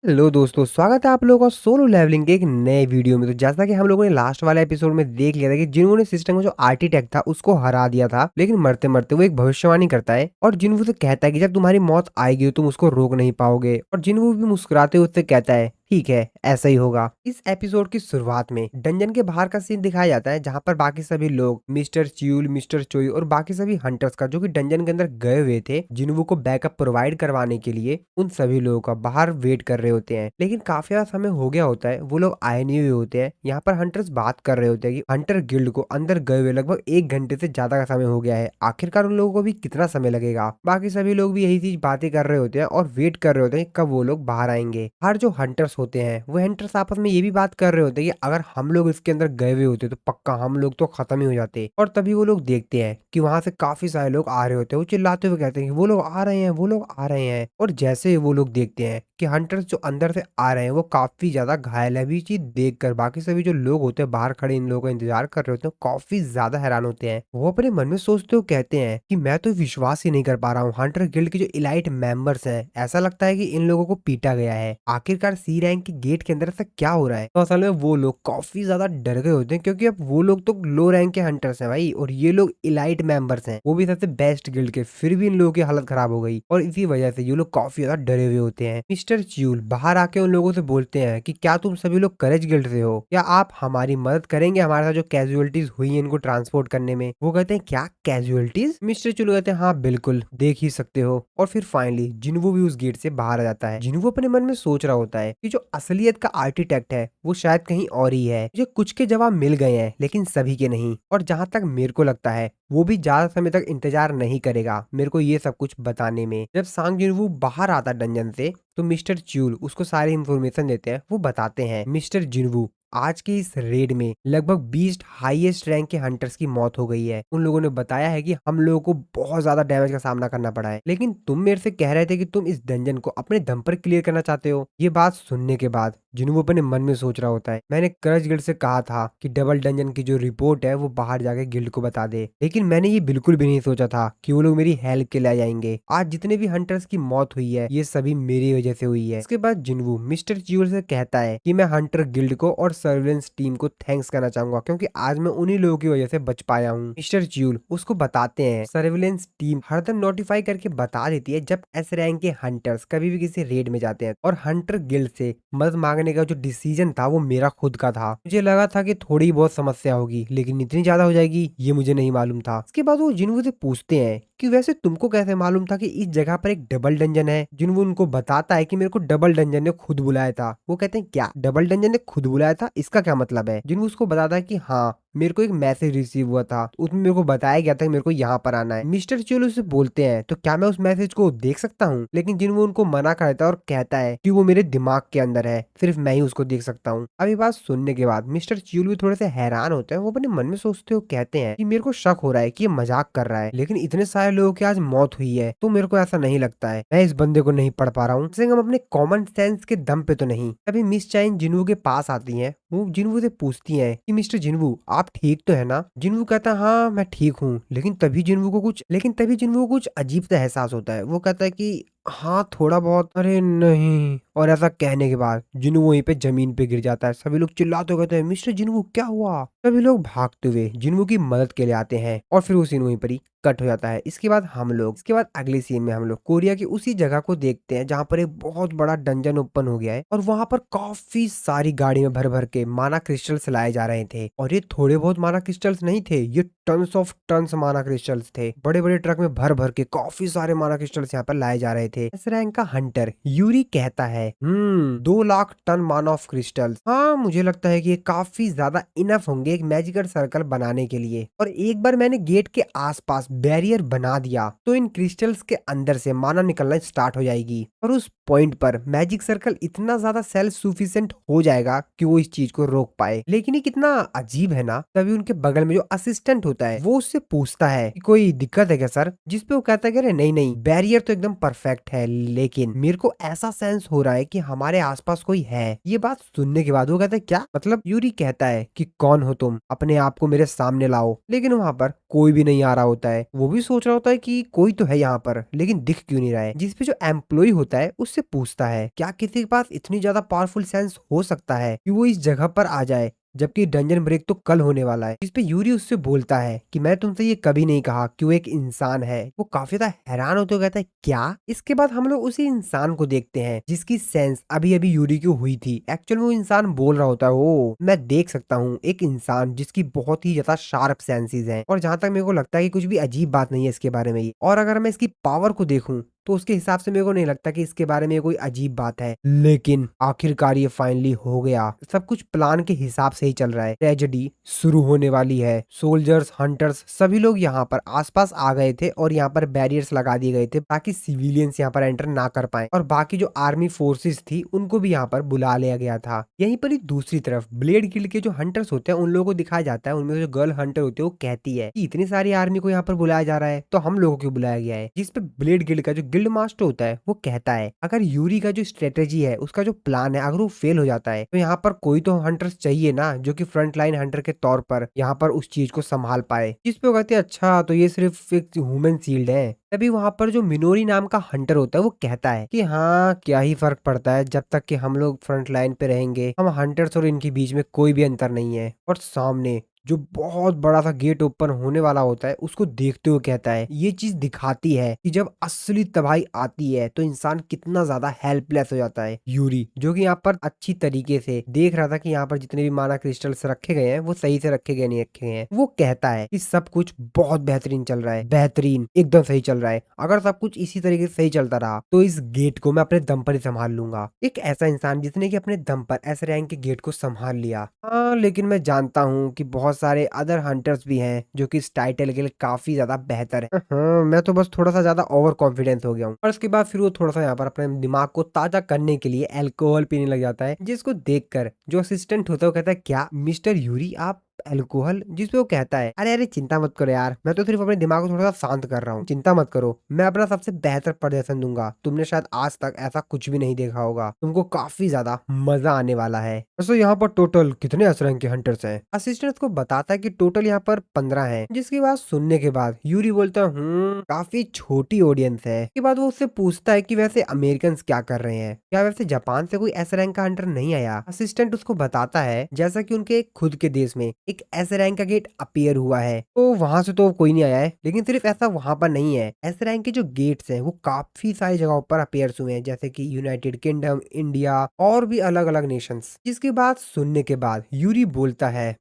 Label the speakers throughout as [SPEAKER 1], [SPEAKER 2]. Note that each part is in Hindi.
[SPEAKER 1] हेलो दोस्तों, स्वागत है आप लोगों का सोलो लेवलिंग के एक नए वीडियो में। तो जैसा कि हम लोगों ने लास्ट वाले एपिसोड में देख लिया था कि जिन्होंने ने सिस्टम में जो आर्किटेक्ट था उसको हरा दिया था, लेकिन मरते मरते वो एक भविष्यवाणी करता है और जिन्हों से कहता है कि जब तुम्हारी मौत आएगी तुम उसको रोक नहीं पाओगे। और जिन्हों भी मुस्कुराते हुए उससे कहता है ठीक है, ऐसा ही होगा। इस एपिसोड की शुरुआत में डंजन के बाहर का सीन दिखाया जाता है, जहां पर बाकी सभी लोग मिस्टर च्यूल, मिस्टर चोई और बाकी सभी हंटर्स का जो कि डंजन के अंदर गए हुए थे जिन्हों को बैकअप प्रोवाइड करवाने के लिए, उन सभी लोगों का बाहर वेट कर रहे होते हैं। लेकिन काफी ज्यादा समय हो गया होता है, वो लोग आए नहीं हुए होते हैं। यहाँ पर हंटर्स बात कर रहे होते हैं कि हंटर गिल्ड को अंदर गए हुए लगभग 1 घंटे से ज्यादा का समय हो गया है, आखिरकार उन लोगों को भी कितना समय लगेगा। बाकी सभी लोग भी यही चीज बातें कर रहे होते हैं और वेट कर रहे होते हैं कब वो लोग बाहर आएंगे। हर जो हंटर्स होते हैं वो हंटर्स आपस में ये भी बात कर रहे होते हैं कि अगर हम लोग इसके अंदर गए हुए होते तो पक्का हम लोग तो खत्म ही हो जाते। और तभी वो लोग देखते हैं कि वहां से काफी सारे लोग आ रहे होते हैं। वो चिल्लाते हुए कहते हैं कि वो लोग आ रहे हैं, वो लोग आ रहे हैं। और जैसे ही वो लोग देखते हैं कि हंटर्स जो अंदर से आ रहे हैं वो काफी ज्यादा घायल है, अभी चीज देखकर बाकी सभी जो लोग होते हैं बाहर खड़े इन लोगों का इंतजार कर रहे होते हैं काफी ज्यादा हैरान होते हैं। वो अपने मन में सोचते हुए कहते हैं कि मैं तो विश्वास ही नहीं कर पा रहा हूँ, हंटर गिल्ड के जो इलाइट मेंबर्स हैं, ऐसा लगता है कि इन लोगों को पीटा गया है। आखिरकार सी रैंक के गेट के अंदर ऐसा क्या हो रहा है। तो असल में वो लोग काफी ज्यादा डर गए होते हैं, क्योंकि अब वो लोग तो लो रैंक के हंटर्स हैं भाई, और ये लोग इलाइट मेंबर्स हैं, वो भी सबसे बेस्ट गिल्ड के। फिर भी इन लोगों की हालत खराब हो गई और इसी वजह से ये लोग काफी ज्यादा डरे हुए होते हैं। मिस्टर च्यूल बाहर आके उन लोगों से बोलते हैं कि क्या तुम सभी लोग करेज गिल्ड से हो, क्या आप हमारी मदद करेंगे हमारे साथ जो कैजुअलिटीज हुई है इनको ट्रांसपोर्ट करने में। वो कहते हैं क्या कैजुअलिटीज। मिस्टर च्यूल कहते हैं हाँ बिल्कुल, देख ही सकते हो। और फिर फाइनली जिन्वो भी उस गेट से बाहर आ जाता है। जिन्वो अपने मन में सोच रहा होता है कि जो असलियत का आर्किटेक्ट है वो शायद कहीं और ही है। मुझे कुछ के जवाब मिल गए हैं लेकिन सभी के नहीं, और जहां तक मेरे को लगता है वो भी ज्यादा समय तक इंतजार नहीं करेगा मेरे को ये सब कुछ बताने में। जब सांग जिनवू बाहर आता डंजन से तो मिस्टर च्यूल उसको सारी इंफॉर्मेशन देते हैं। वो बताते हैं मिस्टर जिनवू, आज के इस रेड में लगभग 20 हाईएस्ट रैंक के हंटर्स की मौत हो गई है। उन लोगों ने बताया है कि हम लोगों को बहुत ज्यादा डैमेज का सामना करना पड़ा है, लेकिन तुम मेरे से कह रहे थे कि तुम इस डंजन को अपने दम पर क्लियर करना चाहते हो। ये बात सुनने के बाद जिन्हों अपने मन में सोच रहा होता है, मैंने क्रच गिल्ड से कहा था कि डबल डंजन की जो रिपोर्ट है वो बाहर जाके गिल्ड को बता दे, लेकिन मैंने ये बिल्कुल भी नहीं सोचा था कि वो लोग मेरी हेल्प के लिए आ जाएंगे। आज जितने भी हंटर्स की मौत हुई है ये सभी मेरी वजह से हुई है। इसके बाद जिन्वू मिस्टर च्यूल से कहता है कि मैं हंटर गिल्ड को और सर्वेलेंस टीम को थैंक्स करना चाहूंगा, क्योंकि आज मैं उन्हीं लोगों की वजह से बच पाया हूँ। मिस्टर च्यूल उसको बताते हैं सर्वेलेंस टीम हरदम नोटिफाई करके बता देती है जब एस रैंक के हंटर्स कभी भी किसी रेड में जाते हैं, और हंटर गिल्ड से मदद मांगने का जो डिसीजन था वो मेरा खुद का था। मुझे लगा था कि थोड़ी बहुत समस्या होगी, लेकिन इतनी ज्यादा हो जाएगी ये मुझे नहीं मालूम था। इसके बाद वो जिन्वू से पूछते हैं कि वैसे तुमको कैसे मालूम था कि इस जगह पर एक डबल डंजन है। जिन्वू उनको बताता है कि मेरे को डबल डंजन ने खुद बुलाया था। वो कहते हैं क्या डबल डंजन ने खुद बुलाया था, इसका क्या मतलब है। जिन्वू उसको बताता है कि हाँ मेरे को एक मैसेज रिसीव हुआ था, उसमें मेरे को बताया गया था कि मेरे को यहाँ पर आना है। मिस्टर च्यूल उसे बोलते हैं तो क्या मैं उस मैसेज को देख सकता हूँ, लेकिन जिन्वू उनको मना करता है और कहता है कि वो मेरे दिमाग के अंदर है, सिर्फ मैं ही उसको देख सकता हूँ। अब ये बात सुनने के बाद मिस्टर च्यूल भी थोड़े से हैरान होते हैं। वो अपने मन में सोचते हुए कहते हैं कि मेरे को शक हो रहा है कि ये मजाक कर रहा है, लेकिन इतने सारे लोगों की आज मौत हुई है तो मेरे को ऐसा नहीं लगता है। मैं इस बंदे को नहीं पढ़ पा रहा हूँ, हम अपने कॉमन सेंस के दम पे तो नहीं। तभी मिस चाइन जिन्वू के पास आती है। वो जिन्वू से पूछती है कि मिस्टर जिन्वू आप ठीक तो है ना। जिन्वू कहता है हाँ मैं ठीक हूँ, लेकिन तभी जिन्वू को कुछ अजीब सा एहसास होता है। वो कहता है कि हाँ थोड़ा बहुत। अरे नहीं, और ऐसा कहने के बाद जिन्वू वहीं पे जमीन पे गिर जाता है। सभी लोग चिल्लाते हुए कहते हैं मिस्टर जिन्वू क्या हुआ। सभी लोग भागते हुए जिन्वू की मदद के लिए आते हैं और फिर वो सीन वहीं पर ही कट हो जाता है। इसके बाद अगले सीन में हम लोग कोरिया की उसी जगह को देखते हैं जहाँ पर एक बहुत बड़ा डंजन ओपन हो गया है, और वहां पर काफी सारी गाड़ी में भर भर के माना क्रिस्टल्स लाए जा रहे थे। और ये थोड़े बहुत माना क्रिस्टल्स नहीं थे, ये टन्स ऑफ टन्स माना क्रिस्टल्स थे। बड़े बड़े ट्रक में भर भर के काफी सारे माना क्रिस्टल्स यहाँ पर लाए जा रहे थे। इस रैंक का हंटर यूरी कहता है 2 लाख टन माना ऑफ क्रिस्टल्स, हाँ मुझे लगता है कि ये काफी ज्यादा इनफ होंगे एक मैजिकल सर्कल बनाने के लिए। और एक बार मैंने गेट के आसपास बैरियर बना दिया तो इन क्रिस्टल्स के अंदर से माना निकलना स्टार्ट हो जाएगी, और उस पॉइंट पर मैजिक सर्कल इतना ज्यादा सेल्फ सुफिशिएंट हो जाएगा कि वो इस चीज को रोक पाए। लेकिन ये कितना अजीब है ना। तभी उनके बगल में जो असिस्टेंट होता है वो उससे पूछता है कि कोई दिक्कत है क्या सर, जिसपे वो कहता है कि अरे नहीं नहीं बैरियर तो एकदम परफेक्ट है, लेकिन मेरे को ऐसा सेंस हो रहा है कि हमारे आसपास कोई है। ये बात सुनने के बाद वो कहता है क्या मतलब? यूरी कहता है कि कौन हो तुम, अपने आप को मेरे सामने लाओ। लेकिन वहां पर कोई भी नहीं आ रहा होता है। वो भी सोच रहा होता है कि कोई तो है यहाँ पर, लेकिन दिख क्यों नहीं रहा है। जिसपे जो एम्प्लॉय होता है उससे पूछता है क्या किसी के पास इतनी ज्यादा पावरफुल सेंस हो सकता है कि वो इस जगह पर आ जाए, जबकि डंजन ब्रेक तो कल होने वाला है। जिसपे यूरी उससे बोलता है कि मैं तुमसे ये कभी नहीं कहा कि वो एक इंसान है। वो काफी ज्यादा हैरान होते हुए कहता है क्या? इसके बाद हम लोग उसी इंसान को देखते हैं जिसकी सेंस अभी अभी यूरी की हुई थी। एक्चुअल में वो इंसान बोल रहा होता है ओ मैं देख सकता हूँ एक इंसान जिसकी बहुत ही ज्यादा शार्प सेंसेस हैं। और जहां तक मेरे को लगता है कि कुछ भी अजीब बात नहीं है इसके बारे में। और अगर मैं इसकी पावर को देखूं तो उसके हिसाब से मेरे को नहीं लगता कि इसके बारे में कोई अजीब बात है। लेकिन आखिरकार ये फाइनली हो गया। सब कुछ प्लान के हिसाब से ही चल रहा है। ट्रेजेडी शुरू होने वाली है। सोल्जर्स, हंटर्स सभी लोग यहाँ पर आसपास आ गए थे और यहाँ पर बैरियर्स लगा दिए गए थे ताकि सिविलियंस यहाँ पर एंटर ना कर पाए। और बाकी जो आर्मी फोर्सेस थी उनको भी यहाँ पर बुला लिया गया था। यहीं पर ही दूसरी तरफ ब्लेड गिल्ड के जो हंटर्स होते हैं उन लोगों को दिखाया जाता है। उनमें जो गर्ल हंटर होती है वो कहती है कि इतनी सारी आर्मी को यहाँ पर बुलाया जा रहा है तो हम लोगों को बुलाया गया है। जिसपे ब्लेड गिल्ड का जो गिल्ड मास्टर होता है वो कहता है अगर यूरी का जो स्ट्रेटेजी है, उसका जो प्लान है, अगर वो फेल हो जाता है तो यहाँ पर कोई तो हंटर्स चाहिए ना जो कि फ्रंट लाइन हंटर के तौर पर यहाँ पर उस चीज को संभाल पाए। जिसपे वो कहते हैं अच्छा तो ये सिर्फ एक ह्यूमन शील्ड है। तभी वहां पर जो मिनोरी नाम का हंटर होता है वो कहता है कि हाँ क्या ही फर्क पड़ता है, जब तक कि हम लोग फ्रंट लाइन पे रहेंगे हम हंटर्स और इनके बीच में कोई भी अंतर नहीं है। और सामने जो बहुत बड़ा सा गेट ओपन होने वाला होता है उसको देखते हुए कहता है ये चीज दिखाती है कि जब असली तबाही आती है तो इंसान कितना ज्यादा हेल्पलेस हो जाता है। यूरी जो कि यहाँ पर अच्छी तरीके से देख रहा था कि यहाँ पर जितने भी माना क्रिस्टल्स रखे गए हैं वो सही से रखे गए नहीं रखे गए हैं, वो कहता है कि सब कुछ बहुत बेहतरीन चल रहा है, बेहतरीन एकदम सही चल रहा है। अगर सब कुछ इसी तरीके से सही चलता रहा तो इस गेट को मैं अपने दम पर ही संभाल लूंगा। एक ऐसा इंसान जिसने कि अपने दम पर एस रैंक के गेट को संभाल लिया। हाँ लेकिन मैं जानता हूँ कि बहुत सारे अदर हंटर्स भी हैं जो कि इस टाइटल के लिए काफी ज्यादा बेहतर है। हाँ मैं तो बस थोड़ा सा ज्यादा ओवर कॉन्फिडेंस हो गया हूँ। और उसके बाद फिर वो थोड़ा सा यहाँ पर अपने दिमाग को ताजा करने के लिए अल्कोहल पीने लग जाता है। जिसको देखकर जो असिस्टेंट होता है वो कहता है क्या मिस्टर यूरी आप अल्कोहल? जिसपे वो कहता है अरे अरे चिंता मत करो यार, मैं तो सिर्फ अपने दिमाग को थोड़ा सा शांत कर रहा हूँ, चिंता मत करो, मैं अपना सबसे बेहतर प्रदर्शन दूंगा। तुमने शायद आज तक ऐसा कुछ भी नहीं देखा होगा, तुमको काफी ज्यादा मजा आने वाला है। वैसे यहाँ पर टोटल कितने एस रैंक के हंटर्स हैं? असिस्टेंट को बताता है कि टोटल यहाँ पर 15 हैं। जिसकी बात सुनने के बाद यूरी बोलता है काफी छोटी ऑडियंस है। इसके बाद वो उससे पूछता है कि वैसे अमेरिकन क्या कर रहे हैं, क्या वैसे जापान से कोई एस रैंक का हंटर नहीं आया? असिस्टेंट उसको बताता है जैसा कि उनके खुद के देश में एक एस रैंक का गेट अपीयर हुआ है तो वहां से तो कोई नहीं आया है। लेकिन सिर्फ ऐसा वहां पर नहीं है, एस रैंक के जो गेट्स हैं वो काफी सारी जगहों पर अपीयर हुए हैं जैसे कि यूनाइटेड किंगडम, इंडिया और भी अलग अलग नेशंस। जिसकी बात सुनने के बाद यूरी बोलता है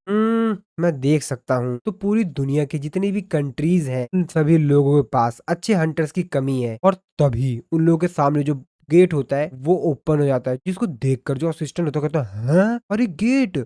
[SPEAKER 1] मैं देख सकता हूँ तो पूरी दुनिया की जितनी भी कंट्रीज हैं उन सभी लोगों के पास अच्छे हंटर्स की कमी है। और तभी उन लोगों के सामने जो गेट होता है वो ओपन हो जाता है। जिसको देखकर जो असिस्टेंट होता है कहता है हाँ? अरे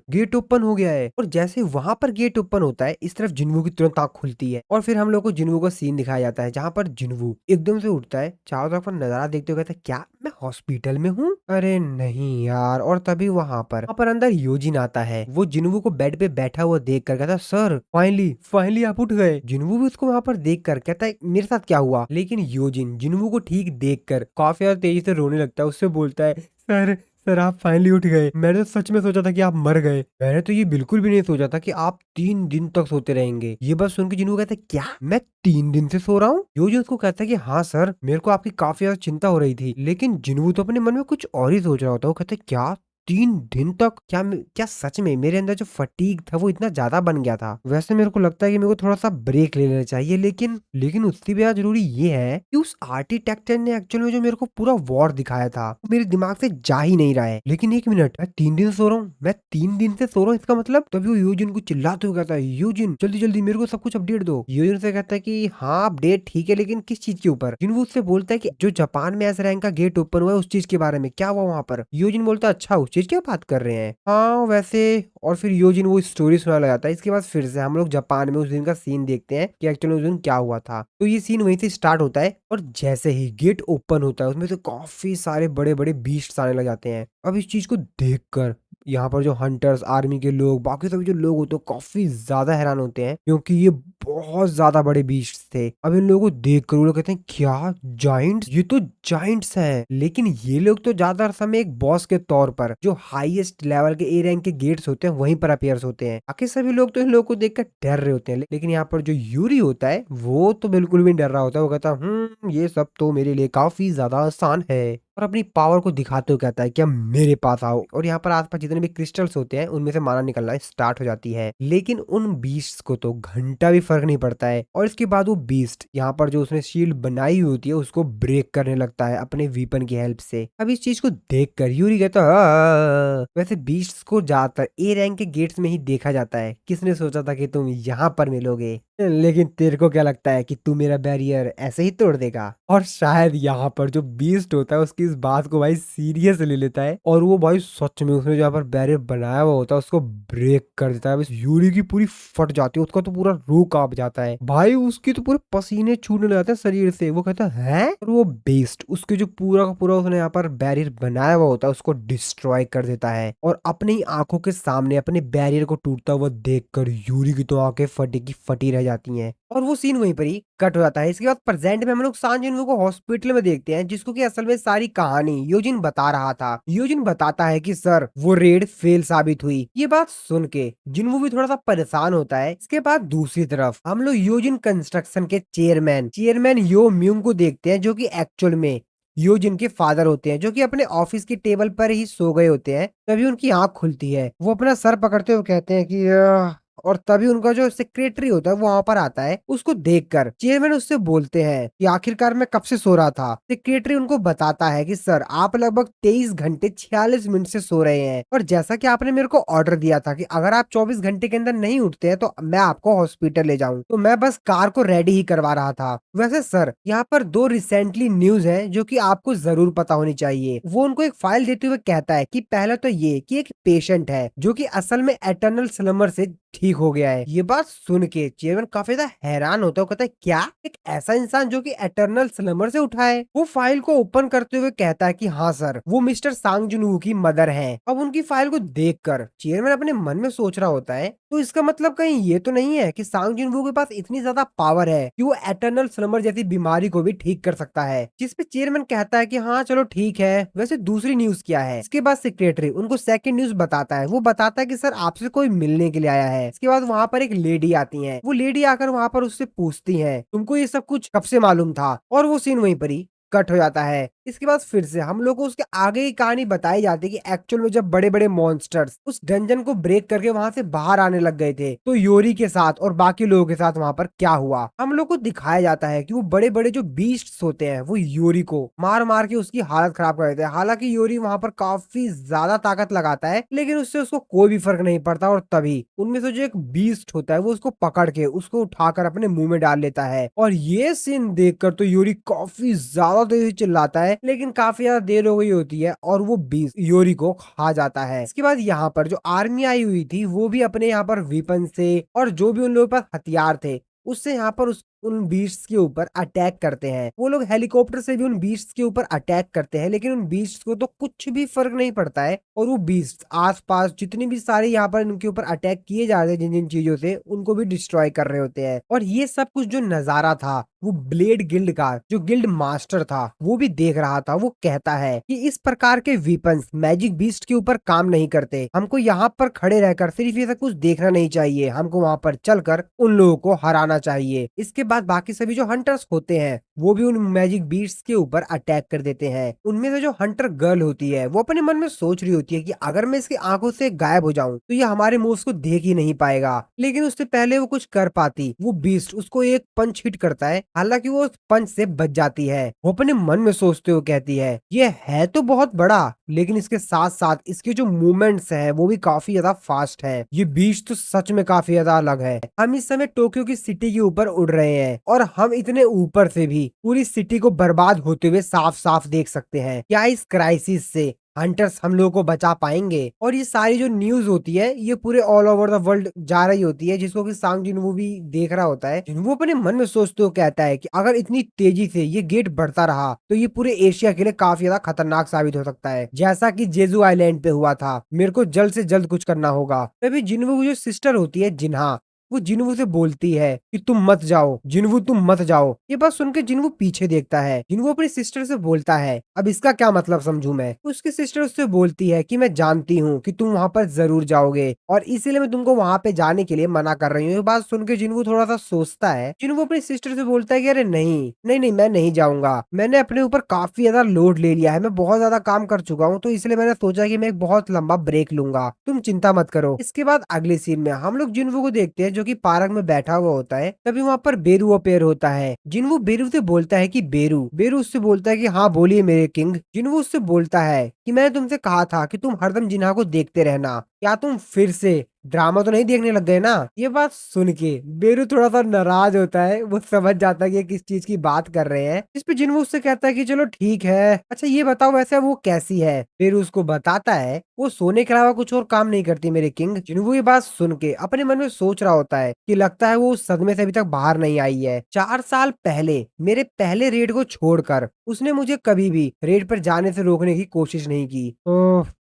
[SPEAKER 1] गेट ओपन हो गया है। और जैसे वहां पर गेट ओपन होता है इस तरफ जिन्वू की तुरंत आंख खुलती है और फिर हम लोग को जिन्वू का सीन दिखाया जाता है जहाँ पर जिन्वू एकदम से उठता है, चारों तरफ नजारा देखते हुए कहता है क्या मैं हॉस्पिटल में हूँ? अरे नहीं यार। और तभी वहां पर अंदर योजिन आता है। वो जिन्वू को बेड पे बैठा हुआ देख कर कहता है सर फाइनली फाइनली आप उठ गए। जिन्वू भी उसको वहां पर देख कर कहता है मेरे साथ क्या हुआ? लेकिन योजिन जिन्वू को ठीक देख कर काफी ज्यादा तेजी से रोने लगता है। उससे बोलता है सर सर आप फाइनली उठ गए, मैंने तो सच में सोचा था कि आप मर गए, मैंने तो ये बिल्कुल भी नहीं सोचा था कि आप 3 दिन तक सोते रहेंगे। ये बात सुन के जिन्हों कहते क्या मैं 3 दिन से सो रहा हूँ? योजी उसको कहता है कि हाँ सर मेरे को आपकी काफी ज्यादा चिंता हो रही थी। लेकिन जिन्हू तो अपने मन में कुछ और ही सोच रहा होता है। वो कहते क्या 3 दिन तक? क्या सच में मेरे अंदर जो फटीग था वो इतना ज्यादा बन गया था? वैसे मेरे को लगता है कि मेरे को थोड़ा सा ब्रेक ले लेना चाहिए। लेकिन उससे भी ज्यादा जरूरी ये है कि उस आर्किटेक्चर ने एक्चुअल में जो मेरे को पूरा वॉर दिखाया था वो मेरे दिमाग से जा ही नहीं रहा है। लेकिन एक मिनट, मैं 3 दिन सो रहा हूँ, मैं 3 दिन से सो रहा हूँ, इसका मतलब? तभी वो यूजिन को चिल्लाते हुए कहता है यूजिन जल्दी जल्दी मेरे को सब कुछ अपडेट दो। यूजिन से कहता है कि हाँ अपडेट ठीक है लेकिन किस चीज के ऊपर? जिन वो उससे बोलता है कि जो जापान में एस रैंक का गेट ओपन हुआ है उस चीज के बारे में, क्या हुआ वहां पर? यूजिन बोलता है अच्छा उस चीज की बात कर रहे हैं, हाँ वैसे। और फिर योजिन वो स्टोरी सुनाने लग जाता है। इसके बाद फिर से हम लोग जापान में उस दिन का सीन देखते हैं कि एक्चुअली उस दिन क्या हुआ था। तो ये सीन वहीं से स्टार्ट होता है और जैसे ही गेट ओपन होता है उसमें से काफी सारे बड़े बड़े बीस्ट्स आने लग जाते हैं। अब इस चीज को देखकर यहाँ पर जो हंटर्स, आर्मी के लोग, बाकी सभी जो लोग होते हैं काफी ज्यादा हैरान होते हैं क्योंकि ये बहुत ज्यादा बड़े बीस्ट थे। अब इन लोगों को देखकर वो लोग कहते हैं क्या जाइंट्स, ये तो जाइंट्स हैं। लेकिन ये लोग तो ज्यादातर समय एक बॉस के तौर पर जो हाईएस्ट लेवल के ए रैंक के गेट्स होते हैं वहीं पर अपीयर्स होते हैं। बाकी सभी लोग तो इन लोगों को देखकर डर रहे होते हैं, लेकिन यहाँ पर जो यूरी होता है वो तो बिल्कुल भी नहीं डर रहा होता है। वो कहता है ये सब तो मेरे लिए काफी ज्यादा आसान है, और अपनी पावर को दिखाते हुए कहता है कि अब मेरे पास आओ। और यहाँ पर आसपास जितने भी क्रिस्टल्स होते हैं उनमें से माना निकलना स्टार्ट हो जाती है। लेकिन उन बीस्ट्स को तो घंटा भी फर्क नहीं पड़ता है, और इसके बाद वो बीस्ट यहाँ पर जो उसने शील्ड बनाई हुई होती है उसको ब्रेक करने लगता है अपने वीपन की हेल्प से। अब इस चीज को देखकर यूरी कहता है वैसे बीस्ट्स को ज्यादातर ए रैंक के गेट्स में ही देखा जाता है, किसने सोचा था कि तुम यहाँ पर मिलोगे। लेकिन तेरे को क्या लगता है कि तू मेरा बैरियर ऐसे ही तोड़ देगा। और शायद यहाँ पर जो बीस्ट होता है उसकी इस बात को भाई सीरियस ले लेता है, और वो भाई सच में उसने जहाँ पर बैरियर बनाया हुआ होता है उसको ब्रेक कर देता है। बस यूरी की पूरी फट जाती है, उसका तो पूरा रूह कांप जाता है भाई, उसकी तो पूरे पसीने छूटने लग जाते हैं शरीर से। वो कहता है और वो बेस्ट उसके जो पूरा का पूरा उसने यहाँ पर बैरियर बनाया हुआ होता है उसको डिस्ट्रॉय कर देता है, और अपनी आंखों के सामने अपने बैरियर को टूटता हुआ देखकर यूरी की तो आंखें फटी की फटी रह जाती हैं। और वो सीन वहीं पर ही कट हो जाता है। इसके बाद प्रेजेंट में हम लोग सांग जिन को हॉस्पिटल में देखते हैं, जिसको कि असल में सारी कहानी योजिन बता रहा था। योजिन बताता है कि सर वो रेड फेल साबित हुई। ये बात सुन के जिनवो भी थोड़ा सा परेशान होता है। इसके बाद दूसरी तरफ हम लोग योजिन कंस्ट्रक्शन के चेयरमैन चेयरमैन यो म्यूंग को देखते हैं, जो कि एक्चुअल में योजिन के फादर होते हैं, जो कि अपने ऑफिस की टेबल पर ही सो गए होते हैं। तभी उनकी आंख खुलती है, वो अपना सर पकड़ते हुए कहते हैं कि और तभी उनका जो सेक्रेटरी होता है वो वहां पर आता है। उसको देखकर चेयरमैन उससे बोलते हैं कि आखिरकार मैं कब से सो रहा था। सेक्रेटरी उनको बताता है कि सर आप लगभग 23 घंटे 46 मिनट से सो रहे हैं, और जैसा कि आपने मेरे को ऑर्डर दिया था कि अगर आप 24 घंटे के अंदर नहीं उठते हैं तो मैं आपको हॉस्पिटल ले जाऊं, तो मैं बस कार को रेडी ही करवा रहा था। वैसे सर यहाँ पर 2 रिसेंटली न्यूज है जो कि आपको जरूर पता होनी चाहिए। वो उनको एक फाइल देते हुए कहता है कि पहला तो ये कि एक पेशेंट है जो कि असल में एटर्नल स्लमर से ठीक हो गया है। ये बात सुन के चेयरमैन काफी ज्यादा हैरान होता है। कहता है क्या एक ऐसा इंसान जो कि एटर्नल स्लमर से उठा है। वो फाइल को ओपन करते हुए कहता है कि हाँ सर, वो मिस्टर सांग जुनवू की मदर है। अब उनकी फाइल को देखकर चेयरमैन अपने मन में सोच रहा होता है, तो इसका मतलब कहीं ये तो नहीं है कि सांग जुनवू के पास इतनी ज्यादा पावर है कि वो एटर्नल स्लमर जैसी बीमारी को भी ठीक कर सकता है। जिस पे चेयरमैन कहता है कि हाँ चलो ठीक है। वैसे दूसरी न्यूज क्या है। इसके बाद सेक्रेटरी उनको सेकंड न्यूज बताता है। वो बताता है कि सर आपसे कोई मिलने के लिए आया है। इसके बाद वहाँ पर एक लेडी आती है। वो लेडी आकर वहाँ पर उससे पूछती है तुमको ये सब कुछ कब से मालूम था। और वो सीन वहीं पर ही कट हो जाता है। इसके बाद फिर से हम लोग को उसके आगे की कहानी बताई जाती है कि एक्चुअल में जब बड़े बड़े मॉन्स्टर्स उस डंजन को ब्रेक करके वहां से बाहर आने लग गए थे, तो योरी के साथ और बाकी लोगों के साथ वहां पर क्या हुआ। हम लोग को दिखाया जाता है कि वो बड़े बड़े जो बीस्ट्स होते हैं वो योरी को मार मार के उसकी हालत खराब कर देते हैं। हालांकि योरी वहां पर काफी ज्यादा ताकत लगाता है, लेकिन उससे उसको कोई भी फर्क नहीं पड़ता। और तभी उनमें से जो एक बीस्ट होता है वो उसको पकड़ के उसको उठाकर अपने मुंह में डाल लेता है। और ये सीन देखकर तो योरी काफी ज्यादा तेजी से चिल्लाता है, लेकिन काफी ज्यादा देर हो गई होती है और वो बीस्ट योरी को खा जाता है। इसके बाद यहाँ पर जो आर्मी आई हुई थी वो भी अपने यहाँ पर वेपन से और जो भी उन लोगों के पास हथियार थे उससे यहाँ पर उन बीस्ट्स के ऊपर अटैक करते हैं। वो लोग हेलीकॉप्टर से भी उन बीस्ट्स के ऊपर अटैक करते हैं, लेकिन उन बीस्ट्स को तो कुछ भी फर्क नहीं पड़ता है। और वो बीस्ट्स आसपास जितनी भी सारे यहाँ पर इनके ऊपर अटैक किए जा रहे हैं जिन जिन चीजों से, उनको भी डिस्ट्रॉय कर रहे होते हैं। और ये सब कुछ जो नजारा था वो ब्लेड गिल्ड का जो गिल्ड मास्टर था वो भी देख रहा था। वो कहता है कि इस प्रकार के वीपन्स मैजिक बीस्ट के ऊपर काम नहीं करते। हमको यहाँ पर खड़े रहकर सिर्फ ये सब कुछ देखना नहीं चाहिए, हमको वहां पर चलकर उन लोगों को हराना चाहिए। इसके बाद बाकी सभी जो हंटर्स होते हैं वो भी उन मैजिक बीट्स के ऊपर अटैक कर देते हैं। उनमें से जो हंटर गर्ल होती है वो अपने मन में सोच रही होती है कि अगर मैं इसकी आंखों से गायब हो जाऊं तो ये हमारे मूव्स को देख ही नहीं पाएगा। लेकिन उससे पहले वो कुछ कर पाती, वो बीस्ट उसको एक पंच हिट करता है। हालांकि वो उस पंच से बच जाती है। वो अपने मन में सोचते हुए कहती है ये है तो बहुत बड़ा, लेकिन इसके साथ साथ इसके जो मूवमेंट्स हैं वो भी काफी ज्यादा फास्ट है। ये बीस्ट तो सच में काफी ज्यादा अलग है। हम इस समय टोक्यो की सिटी के ऊपर उड़ रहे हैं और हम इतने ऊपर से भी पूरी सिटी को बर्बाद होते हुए साफ साफ देख सकते हैं। क्या इस क्राइसिस से हंटर्स हम लोगों को बचा पाएंगे। और ये सारी जो न्यूज होती है ये पूरे ऑल ओवर द वर्ल्ड जा रही होती है, जिसको कि सांग जिनवू भी देख रहा होता है। जिनवू अपने मन में सोचते हुए कहता है कि अगर इतनी तेजी से ये गेट बढ़ता रहा तो ये पूरे एशिया के लिए काफी ज्यादा खतरनाक साबित हो सकता है, जैसा कि जेजू आइलैंड पे हुआ था। मेरे को जल्द से जल्द कुछ करना होगा। तभी जिनवू की जो सिस्टर होती है जिन्हा, वो जिन्वू से बोलती है कि तुम मत जाओ जिन्वू, तुम मत जाओ। ये बात सुन के जिन्वू पीछे देखता है। जिन्वू अपनी सिस्टर से बोलता है अब इसका क्या मतलब समझूं मैं। उसकी सिस्टर उससे बोलती है कि मैं जानती हूँ कि तुम वहां पर जरूर जाओगे और इसीलिए मैं तुमको वहां पे जाने के लिए मना कर रही हूँ। ये बात सुन के जिन्वू थोड़ा सा सोचता है। जिन्वू अपनी सिस्टर से बोलता है कि अरे नहीं नहीं नहीं, मैं नहीं जाऊंगा। मैंने अपने ऊपर काफी ज्यादा लोड ले लिया है, मैं बहुत ज्यादा काम कर चुका हूँ, तो इसलिए मैंने सोचा कि मैं एक बहुत लंबा ब्रेक लूंगा, तुम चिंता मत करो। इसके बाद अगले सीन में हम लोग जिन्वू को देखते हैं जो कि पार्क में बैठा हुआ होता है। तभी वहाँ पर बेरू अपेयर होता है। जिन्वू बेरू से बोलता है कि बेरू। बेरू उससे बोलता है कि हाँ बोलिए मेरे किंग। जिन्वू उससे बोलता है कि मैंने तुमसे कहा था कि तुम हरदम जिन्हा को देखते रहना, क्या तुम फिर से ड्रामा तो नहीं देखने लग गए ना। ये बात सुन के बेरू थोड़ा सा नाराज होता है। वो समझ जाता है कि ये किस चीज की बात कर रहे हैं। इस पे जिन्वू उससे कहता है कि चलो ठीक है, अच्छा ये बताओ वैसे वो कैसी है। बेरू उसको बताता है वो सोने के अलावा कुछ और काम नहीं करती मेरे किंग। जिन्वू ये बात सुन के अपने मन में सोच रहा होता है कि लगता है वो उस सदमे से अभी तक बाहर नहीं आई है। 4 साल पहले मेरे पहले रेड को छोड़कर उसने मुझे कभी भी रेड पर जाने से रोकने की कोशिश नहीं की।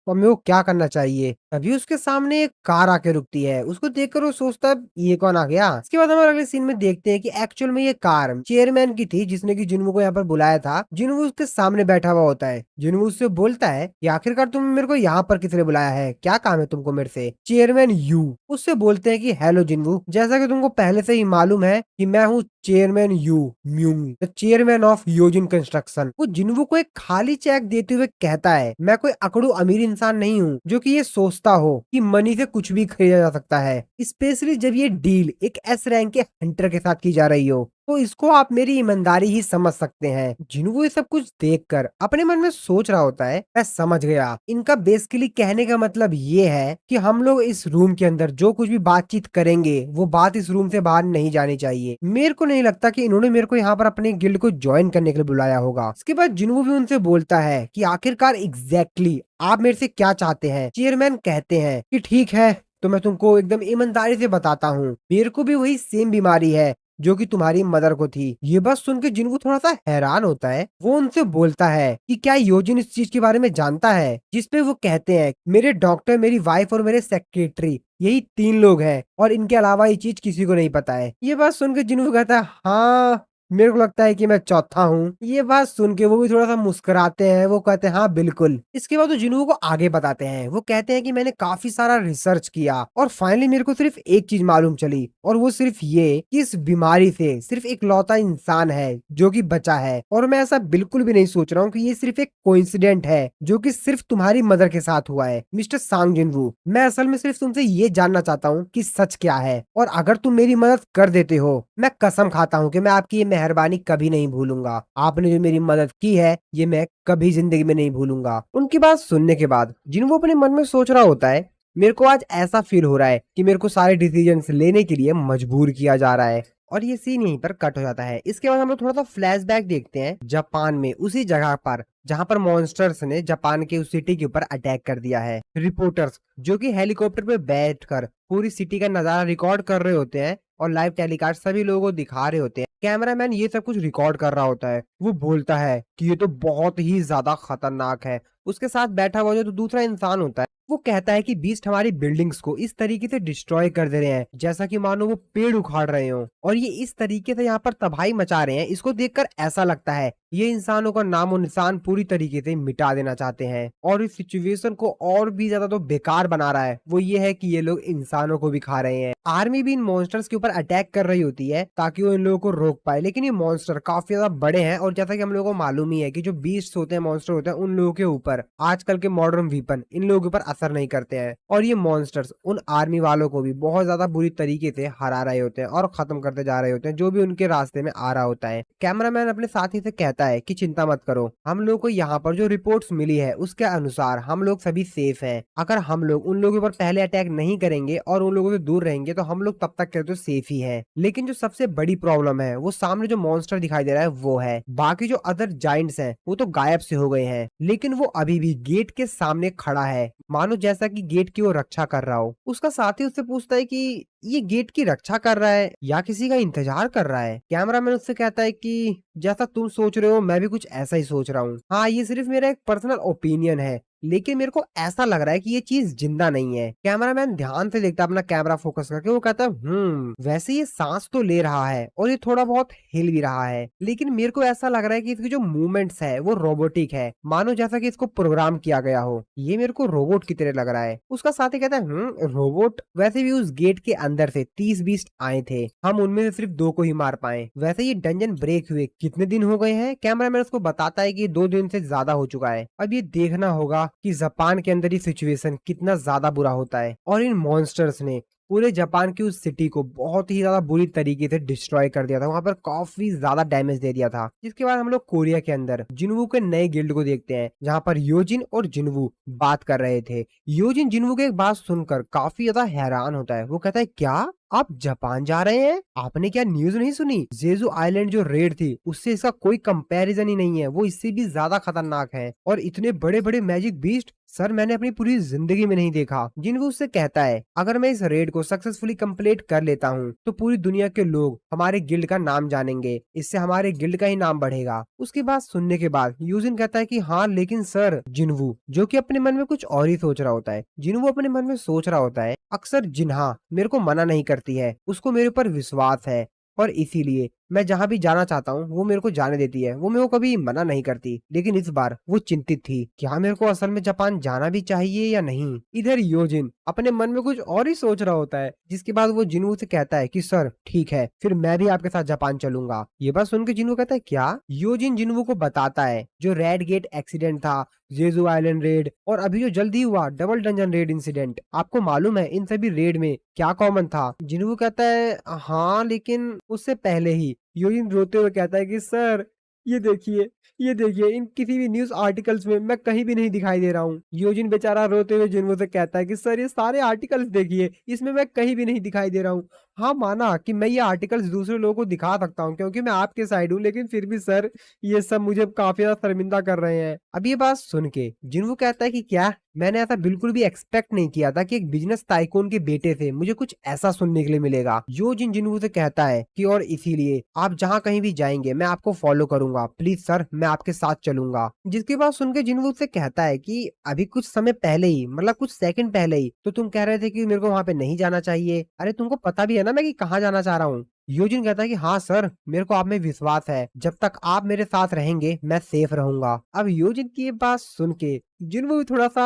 [SPEAKER 1] अब मेरे को क्या करना चाहिए। तभी उसके सामने एक कार आके रुकती है। उसको देखकर वो सोचता है ये कौन आ गया। इसके बाद हम अगले सीन में देखते हैं कि एक्चुअल में ये कार चेयरमैन की थी जिसने की जिन्वू को यहाँ पर बुलाया था। जिन्वू उसके सामने बैठा हुआ होता है। जिन्वू उससे बोलता है कि आखिरकार तुम मेरे को यहाँ पर किस लिए बुलाया है, क्या काम है तुमको मेरे से। चेयरमैन यू उससे बोलते हैं कि हेलो जिन्वू, जैसा कि तुमको पहले से ही मालूम है कि मैं हूँ chairman Yoo Myung, the chairman of Yoojin construction. वो जिन्वू को एक खाली चेक देते हुए कहता है मैं कोई अकड़ू अमीर इंसान नहीं हूँ जो कि ये सोचता हो कि मनी से कुछ भी खरीदा जा सकता है, स्पेशली जब ये डील एक एस रैंक के हंटर के साथ की जा रही हो, तो इसको आप मेरी ईमानदारी ही समझ सकते हैं। जिन्वू ये सब कुछ देखकर अपने मन में सोच रहा होता है मैं समझ गया, इनका बेसिकली कहने का मतलब ये है कि हम लोग इस रूम के अंदर जो कुछ भी बातचीत करेंगे वो बात इस रूम से बाहर नहीं जानी चाहिए। मेरे को नहीं लगता कि इन्होंने मेरे को यहाँ पर अपने गिल्ड को ज्वाइन करने के लिए बुलाया होगा। इसके बाद जिन्वू भी उनसे बोलता है कि आखिरकार एग्जैक्टली आप मेरे से क्या चाहते हैं। चेयरमैन कहते हैं कि ठीक है तो मैं तुमको एकदम ईमानदारी से बताता हूँ, मेरे को भी वही सेम बीमारी है जो कि तुम्हारी मदर को थी। ये बात सुन के जिन्वू थोड़ा सा हैरान होता है। वो उनसे बोलता है कि क्या योजिन इस चीज के बारे में जानता है, जिसपे वो कहते हैं मेरे डॉक्टर, मेरी वाइफ और मेरे सेक्रेटरी, यही 3 लोग हैं और इनके अलावा ये चीज किसी को नहीं पता है। ये बात सुन के जिन्वू कहता है हाँ मेरे को लगता है कि मैं चौथा हूँ। ये बात सुन के वो भी थोड़ा सा मुस्कुराते हैं। वो कहते हैं हाँ बिल्कुल। इसके बाद वो जिन्वू को आगे बताते हैं। वो कहते हैं कि मैंने काफी सारा रिसर्च किया और फाइनली मेरे को सिर्फ एक चीज मालूम चली, और वो सिर्फ ये कि इस बीमारी से सिर्फ एक लौता इंसान है जो कि बचा है। और मैं ऐसा बिल्कुल भी नहीं सोच रहा हूँ कि ये सिर्फ एक कोइंसिडेंट है जो कि सिर्फ तुम्हारी मदर के साथ हुआ है। मिस्टर सांग जिन्वू, मैं असल में सिर्फ तुमसे ये जानना चाहता हूँ कि सच क्या है, और अगर तुम मेरी मदद कर देते हो मैं कसम खाता हूँ कि मैं आपकी ये मेहरबानी कभी नहीं भूलूंगा। आपने जो मेरी मदद की है ये मैं कभी जिंदगी में नहीं भूलूंगा। उनकी बात सुनने के बाद जिन्वू अपने मन में सोच रहा होता है मेरे को आज ऐसा फील हो रहा है कि मेरे को सारे डिसीजंस लेने के लिए मजबूर किया जा रहा है। और ये सीन यहीं पर कट हो जाता है। इसके बाद हम लोग थोड़ा सा फ्लैशबैक देखते हैं जापान में, उसी जगह पर जहां पर मॉन्स्टर्स ने जापान के उस सिटी के ऊपर अटैक कर दिया है। रिपोर्टर्स जो कि हेलीकॉप्टर पे बैठकर पूरी सिटी का नजारा रिकॉर्ड कर रहे होते हैं और लाइव टेलीकास्ट सभी लोगों को दिखा रहे होते हैं। कैमरामैन ये सब कुछ रिकॉर्ड कर रहा होता है। वो बोलता है कि ये तो बहुत ही ज्यादा खतरनाक है। उसके साथ बैठा हुआ जो दूसरा इंसान होता है वो कहता है कि बीस्ट हमारी बिल्डिंग्स को इस तरीके से डिस्ट्रॉय कर दे रहे हैं जैसा कि मानो वो पेड़ उखाड़ रहे हो, और ये इस तरीके से यहाँ पर तबाही मचा रहे हैं। इसको देखकर ऐसा लगता है ये इंसानों का नामो निशान पूरी तरीके से मिटा देना चाहते हैं, और इस सिचुएशन को और भी ज्यादा तो बेकार बना रहा है वो ये है कि ये लोग इंसानों को भी खा रहे हैं। आर्मी भी इन मॉन्स्टर्स के ऊपर अटैक कर रही होती है ताकि वो इन लोगों को रोक पाए, लेकिन ये मॉन्स्टर काफी ज्यादा बड़े हैं, और जैसा कि हम लोगों को मालूम ही है कि जो बीस्ट होते हैं, मॉन्स्टर होते हैं, उन लोगों के ऊपर आजकल के मॉडर्न वीपन इन लोगों के ऊपर असर नहीं करते हैं, और ये मॉन्स्टर्स उन आर्मी वालों को भी बहुत ज्यादा बुरी तरीके से हरा रहे होते हैं और खत्म करते जा रहे होते हैं जो भी उनके रास्ते में आ रहा होता है। कैमरामैन अपने साथी से कहता है कि चिंता मत करो, हम लोग को यहाँ पर जो रिपोर्ट्स मिली है उसके अनुसार हम लोग सभी सेफ हैं। अगर हम लोग उन लोगों पर पहले अटैक नहीं करेंगे और उन लोगों से दूर रहेंगे तो हम लोग तब तक के तो सेफ ही है। लेकिन जो सबसे बड़ी प्रॉब्लम है वो सामने जो मॉन्स्टर दिखाई दे रहा है वो है। बाकी जो अदर जाइंट्स हैं वो तो गायब से हो गए हैं, लेकिन वो अभी भी गेट के सामने खड़ा है, मानो जैसा कि गेट की वो रक्षा कर रहा हो। उसका साथी उससे पूछता है कि ये गेट की रक्षा कर रहा है या किसी का इंतजार कर रहा है। कैमरामैन उससे कहता है कि जैसा तुम सोच रहे हो मैं भी कुछ ऐसा ही सोच रहा हूँ। हाँ ये सिर्फ मेरा एक पर्सनल ओपिनियन है, लेकिन मेरे को ऐसा लग रहा है कि ये चीज जिंदा नहीं है। कैमरामैन ध्यान से देखता है अपना कैमरा फोकस करके, वो कहता है वैसे ये सांस तो ले रहा है और ये थोड़ा बहुत हिल भी रहा है, लेकिन मेरे को ऐसा लग रहा है कि इसकी जो मूवमेंट्स है वो रोबोटिक है, मानो जैसा कि इसको प्रोग्राम किया गया हो। ये मेरे को रोबोट की तरह लग रहा है। उसका साथी कहता है रोबोट? वैसे भी उस गेट के अंदर से 30 बीस्ट आए थे, हम उनमें से सिर्फ 2 को ही मार पाए। वैसे ये डंजन ब्रेक हुए कितने दिन हो गए हैं? कैमरामैन उसको बताता है कि 2 दिन से ज्यादा हो चुका है। अब ये देखना होगा कि जापान के अंदर ये सिचुएशन कितना ज्यादा बुरा होता है। और इन मॉन्स्टर्स ने पूरे जापान की उस सिटी को बहुत ही ज्यादा बुरी तरीके से डिस्ट्रॉय कर दिया था, वहां पर काफी ज्यादा डैमेज दे दिया था। जिसके बाद हम लोग कोरिया के अंदर जिनवू के नए गिल्ड को देखते हैं, जहां पर योजिन और जिनवू बात कर रहे थे। योजिन जिनवू की एक बात सुनकर काफी ज्यादा हैरान होता है। वो कहता है क्या आप जापान जा रहे हैं? आपने क्या न्यूज नहीं सुनी? जेजू आइलैंड जो रेड थी उससे इसका कोई कंपैरिजन ही नहीं है, वो इससे भी ज्यादा खतरनाक है। और इतने बड़े बड़े मैजिक बीस्ट सर मैंने अपनी पूरी जिंदगी में नहीं देखा। जिनवू उससे कहता है अगर मैं इस रेड को सक्सेसफुली कंप्लीट कर लेता हूँ तो पूरी दुनिया के लोग हमारे गिल्ड का नाम जानेंगे, इससे हमारे गिल्ड का ही नाम बढ़ेगा। उसकी बात सुनने के बाद यूजिन कहता है कि हाँ लेकिन सर, जिनवू जो कि अपने मन में कुछ और ही सोच रहा होता है। जिनवू अपने मन में सोच रहा होता है अक्सर जिन्हा मेरे को मना नहीं करती है, उसको मेरे ऊपर विश्वास है और इसीलिए मैं जहां भी जाना चाहता हूँ वो मेरे को जाने देती है, वो मेरे को कभी मना नहीं करती। लेकिन इस बार वो चिंतित थी, क्या मेरे को असल में जापान जाना भी चाहिए या नहीं। इधर योजिन अपने मन में कुछ और ही सोच रहा होता है। जिसके बाद वो जिनवू से कहता है कि सर ठीक है, फिर मैं भी आपके साथ जापान चलूंगा। ये बात सुन के जिनवू कहता है क्या? योजिन जिनवू को बताता है जो रेड गेट एक्सीडेंट था, जेजू आइलैंड रेड और अभी जो जल्दी हुआ डबल डंजन रेड इंसिडेंट, आपको मालूम है इन सभी रेड में क्या कॉमन था? जिनवू कहता है हाँ लेकिन उससे पहले ही योजिन रोते हुए कहता है कि सर ये देखिए, ये देखिए, इन किसी भी न्यूज आर्टिकल्स में मैं कहीं भी नहीं दिखाई दे रहा हूँ। योजिन बेचारा रोते हुए जिनवू से कहता है कि सर ये सारे आर्टिकल्स देखिए, इसमें मैं कहीं भी नहीं दिखाई दे रहा हूँ। हाँ माना कि मैं ये आर्टिकल्स दूसरे लोगों को दिखा सकता हूँ क्योंकि मैं आपके साइड हूँ, लेकिन फिर भी सर ये सब मुझे काफी ज्यादा शर्मिंदा कर रहे हैं। अब ये बात सुन के जिनवू कहता है कि क्या, मैंने ऐसा बिल्कुल भी एक्सपेक्ट नहीं किया था कि एक बिजनेस टाइकून के बेटे से मुझे कुछ ऐसा सुनने के लिए मिलेगा। योजिन जिनवू से कहता है कि और इसीलिए आप जहाँ कहीं भी जाएंगे मैं आपको फॉलो करूंगा, प्लीज सर मैं आपके साथ चलूंगा। जिसके बाद सुन के जिनवू से कहता है कि अभी कुछ समय पहले ही, मतलब कुछ सेकंड पहले ही तो तुम कह रहे थे कि मेरे को वहां पे नहीं जाना चाहिए। अरे तुमको पता भी है ना मैं कि कहाँ जाना चाह रहा हूँ। योजिन कहता है कि हाँ सर मेरे को आप में विश्वास है, जब तक आप मेरे साथ रहेंगे मैं सेफ रहूंगा। अब योजिन की ये बात सुन के जिनवू भी थोड़ा सा